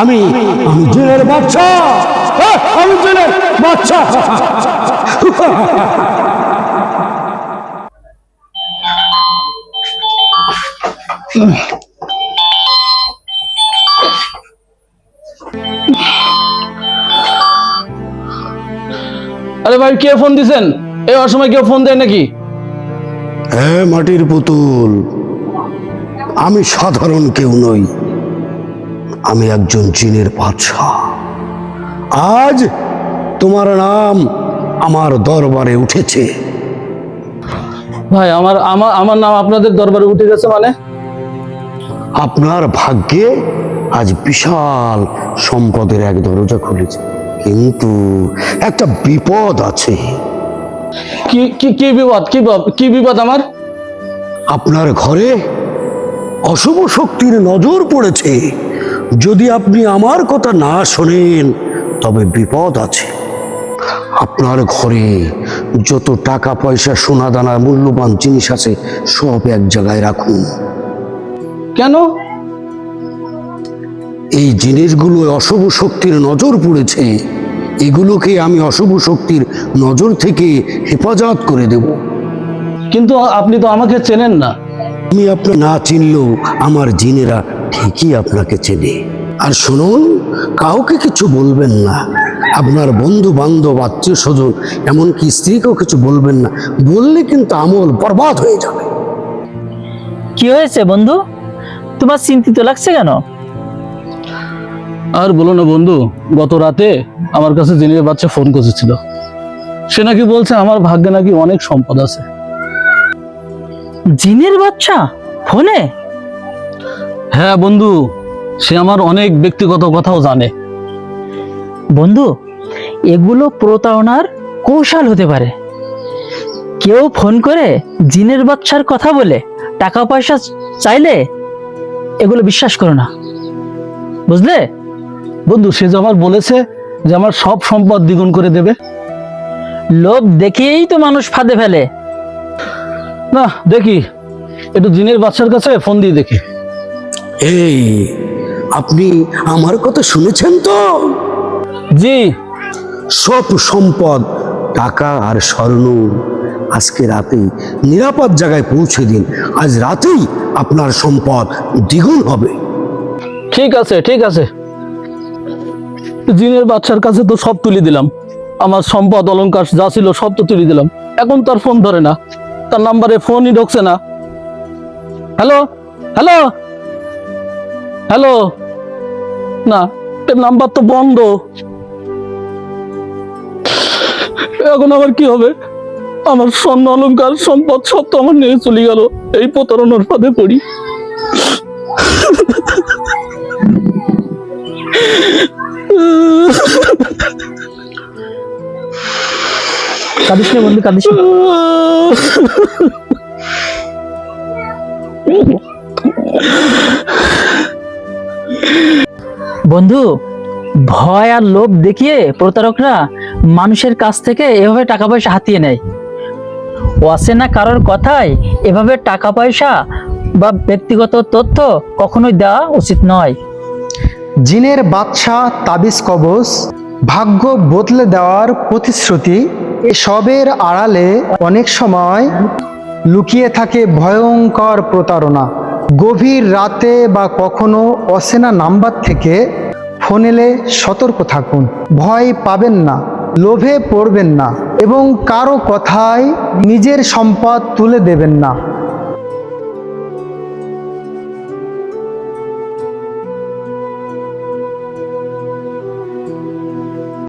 আমি আমি জেলের বাচ্চা, আমি জেলের বাচ্চা। আরে ভাই, কে ফোন দিছেন? এই অসময় কেউ ফোন দেয় নাকি? হ্যাঁ মাটির পুতুল, আমি সাধারণ কেউ নই, আমি একজন জিনের বাদশা। আজ তোমার নাম আমার দরবারে উঠেছে। ভাই, আমার আমার আমার নাম আপনাদের দরবারে উঠে গেছে মানে? আপনার ভাগ্যে আজ বিশাল সম্পদের এক দরজা খুলেছে, কিন্তু একটা বিপদ আছে। কি কি কি বিপদ? কি বিপদ আমার? আপনার ঘরে অশুভ শক্তির নজর পড়েছে। যদি আপনি আমার কথা না শোনেন তবে বিপদ আছে। আপনার ঘরে যত টাকা পয়সা সোনা দানা মূল্যবান জিনিস আছে সব এক জায়গায় রাখুন। কেন? এই জিনিসগুলো অশুভ শক্তির নজর পড়েছে, এগুলোকে আমি অশুভ শক্তির নজর থেকে হেফাজত করে দেব। কিন্তু আপনি তো আমাকে চেনেন না। আমি আপনাকে না চিনলেও আমার জিনেরা ঠিকই আপনাকে চেনে। আর শুনুন, কাউকে কিছু বলবেন না, আপনার বন্ধু বান্ধব আত্মীয় স্বজন এমনকি স্ত্রীকেও কিছু বলবেন না, বললে কিন্তু আমল বরবাদ হয়ে যাবে। কি হয়েছে বন্ধু, তোমার চিন্তিত লাগছে কেন? আর বলো না বন্ধু, গত রাতে আমার কাছে জিনের বাচ্চা ফোন করেছিল। সে নাকি বলছে আমার ভাগ্যে নাকি অনেক সম্পদ আছে। জিনের বাচ্চা ফোনে? হ্যাঁ বন্ধু, সে আমার অনেক ব্যক্তিগত কথাও জানে। বন্ধু, এগুলো প্রতারণার কৌশল হতে পারে। কেউ ফোন করে জিনের বাচ্চার কথা বলে টাকা পয়সা চাইলে এগুলো বিশ্বাস করো না, বুঝলে? বন্ধু, সে যে আমার বলেছে যে আমার সব সম্পদ দ্বিগুণ করে দেবে। লোভ দেখেই তো মানুষ ফাঁদে ফেলে। না, দেখি একটু জিনের বাচ্চার কাছে ফোন দিয়ে দেখি। এই, আপনি আমার কথা শুনেছেন তো? জি। সব সম্পদ, টাকা আর স্বর্ণ আজকে রাতেই নিরাপদ জায়গায় পৌঁছে দিন। আজ রাতেই আপনার সম্পদ দ্বিগুণ হবে। ঠিক আছে, ঠিক আছে। জিনের বাচ্চার কাছে তো সব তুলে দিলাম, আমার সম্পদ অলংকার যা ছিল সব তো তুলে দিলাম। এখন তার ফোন ধরে না, তার নাম্বারে ফোনই ঢুকছে না। হ্যালো হ্যালো হ্যালো, না, এর নাম্বার তো বন্ধ। এখন আমার কি হবে? আমার স্বর্ণ অলংকার সম্পদ সব তো আমার নিয়ে চলে গেল। এই প্রতারণার ফাঁদে পড়ি। কাঁদিস না বন্ধু, কাঁদিস না। বন্ধু, ভয় আর লোভ দেখিয়ে প্রতারকরা মানুষের কাছ থেকে এভাবে টাকা পয়সা হাতিয়ে নেয়। অচেনা কারোর কথায় এভাবে টাকা পয়সা বা ব্যক্তিগত তথ্য কখনোই দেওয়া উচিত নয়। জিনের বাদশা, তাবিজ কবজ, ভাগ্য বদলে দেওয়ার প্রতিশ্রুতি, এসবের আড়ালে অনেক সময় লুকিয়ে থাকে ভয়ঙ্কর প্রতারণা। গভীর রাতে বা কখনো অচেনা নাম্বার থেকে ফোন এলে সতর্ক থাকুন। ভয় পাবেন না, লোভে পড়বেন না এবং কারো কথায় নিজের সম্পদ তুলে দেবেন না।